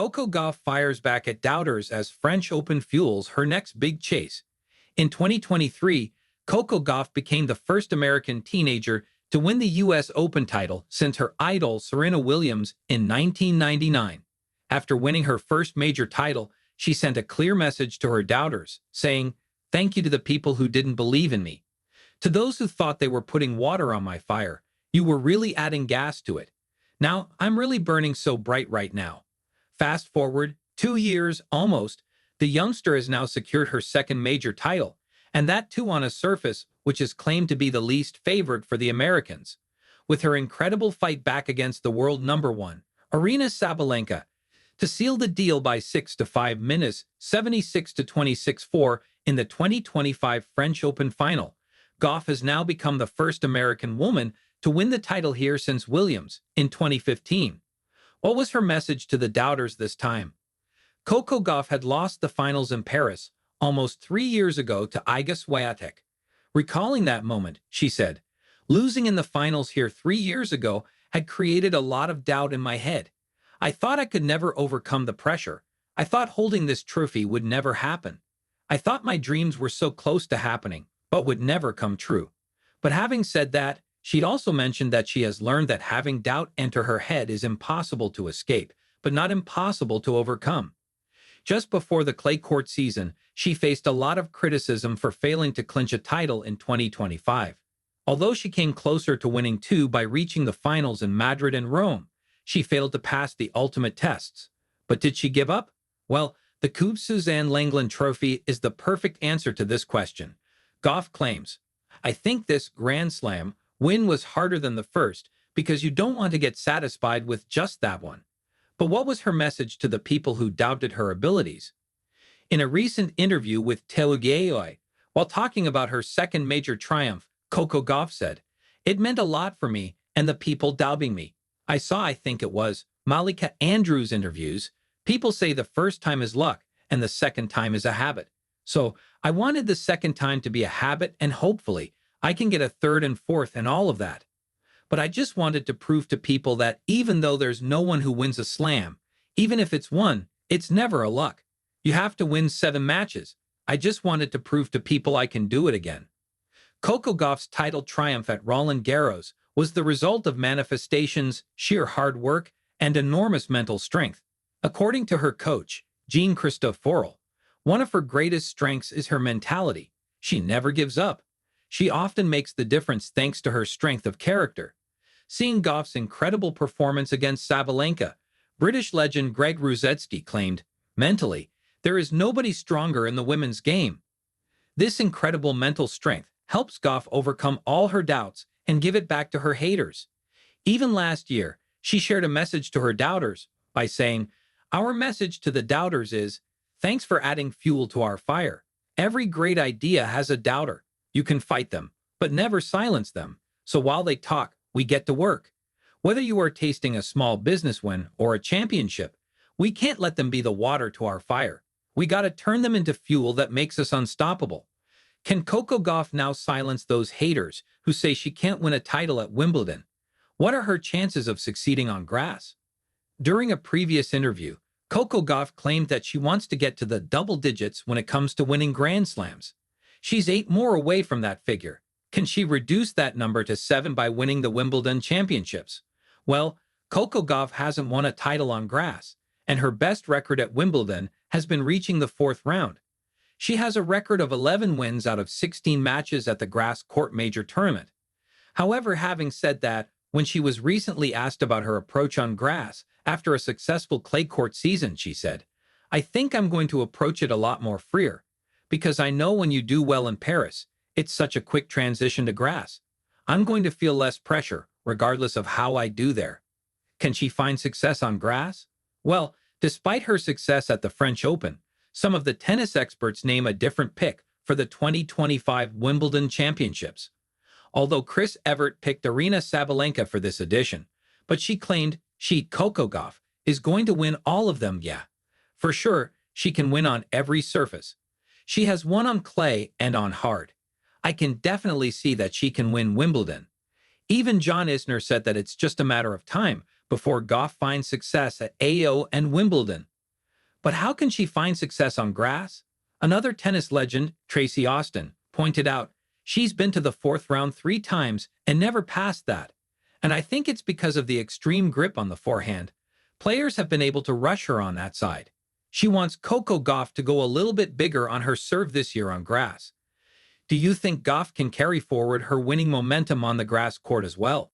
Coco Gauff fires back at doubters as French Open fuels her next big chase. In 2023, Coco Gauff became the first American teenager to win the U.S. Open title since her idol Serena Williams in 1999. After winning her first major title, she sent a clear message to her doubters, saying, "Thank you to the people who didn't believe in me. To those who thought they were putting water on my fire, you were really adding gas to it. Now, I'm really burning so bright right now." Fast forward 2 years almost, the youngster has now secured her second major title, and that too on a surface which is claimed to be the least favored for the Americans. With her incredible fight back against the world number one, Aryna Sabalenka, to seal the deal by 6-5 minutes, 76-26-4 in the 2025 French Open final, Gauff has now become the first American woman to win the title here since Williams in 2015. What was her message to the doubters this time? Coco Gauff had lost the finals in Paris almost 3 years ago to Iga Swiatek. Recalling that moment, she said, "Losing in the finals here 3 years ago had created a lot of doubt in my head. I thought I could never overcome the pressure. I thought holding this trophy would never happen. I thought my dreams were so close to happening, but would never come true." But having said that, she'd also mentioned that she has learned that having doubt enter her head is impossible to escape, but not impossible to overcome. Just before the clay court season, she faced a lot of criticism for failing to clinch a title in 2025. Although she came closer to winning two by reaching the finals in Madrid and Rome, she failed to pass the ultimate tests. But did she give up? Well, the Coupe Suzanne Lenglen Trophy is the perfect answer to this question. Gauff claims, "I think this Grand Slam win was harder than the first because you don't want to get satisfied with just that one." But what was her message to the people who doubted her abilities? In a recent interview with Telugay, while talking about her second major triumph, Coco Gauff said, "It meant a lot for me and the people doubting me. I think it was, Malika Andrews' interviews. People say the first time is luck and the second time is a habit. So I wanted the second time to be a habit and hopefully I can get a third and fourth and all of that. But I just wanted to prove to people that even though there's no one who wins a slam, even if it's one, it's never a luck. You have to win 7 matches. I just wanted to prove to people I can do it again." Coco Gauff's title triumph at Roland Garros was the result of manifestations, sheer hard work, and enormous mental strength. According to her coach, Jean-Christophe Forel, one of her greatest strengths is her mentality. She never gives up. She often makes the difference thanks to her strength of character. Seeing Gauff's incredible performance against Sabalenka, British legend Greg Rusedski claimed, "Mentally, there is nobody stronger in the women's game." This incredible mental strength helps Gauff overcome all her doubts and give it back to her haters. Even last year, she shared a message to her doubters by saying, "Our message to the doubters is, thanks for adding fuel to our fire. Every great idea has a doubter. You can fight them, but never silence them. So while they talk, we get to work. Whether you are tasting a small business win or a championship, we can't let them be the water to our fire. We got to turn them into fuel that makes us unstoppable." Can Coco Gauff now silence those haters who say she can't win a title at Wimbledon? What are her chances of succeeding on grass? During a previous interview, Coco Gauff claimed that she wants to get to the double digits when it comes to winning Grand Slams. She's 8 more away from that figure. Can she reduce that number to 7 by winning the Wimbledon championships? Well, Coco Gauff hasn't won a title on grass, and her best record at Wimbledon has been reaching the 4th round. She has a record of 11 wins out of 16 matches at the grass court major tournament. However, having said that, when she was recently asked about her approach on grass after a successful clay court season, she said, "I think I'm going to approach it a lot more freer, because I know when you do well in Paris, it's such a quick transition to grass. I'm going to feel less pressure, regardless of how I do there." Can she find success on grass? Well, despite her success at the French Open, some of the tennis experts name a different pick for the 2025 Wimbledon Championships. Although Chris Evert picked Aryna Sabalenka for this edition, but she claimed Coco Gauff, is going to win all of them, yeah. For sure, she can win on every surface. She has won on clay and on hard. I can definitely see that she can win Wimbledon. Even John Isner said that it's just a matter of time before Gauff finds success at AO and Wimbledon. But how can she find success on grass? Another tennis legend, Tracy Austin, pointed out she's been to the fourth round 3 times and never passed that. And I think it's because of the extreme grip on the forehand. Players have been able to rush her on that side. She wants Coco Gauff to go a little bit bigger on her serve this year on grass. Do you think Gauff can carry forward her winning momentum on the grass court as well?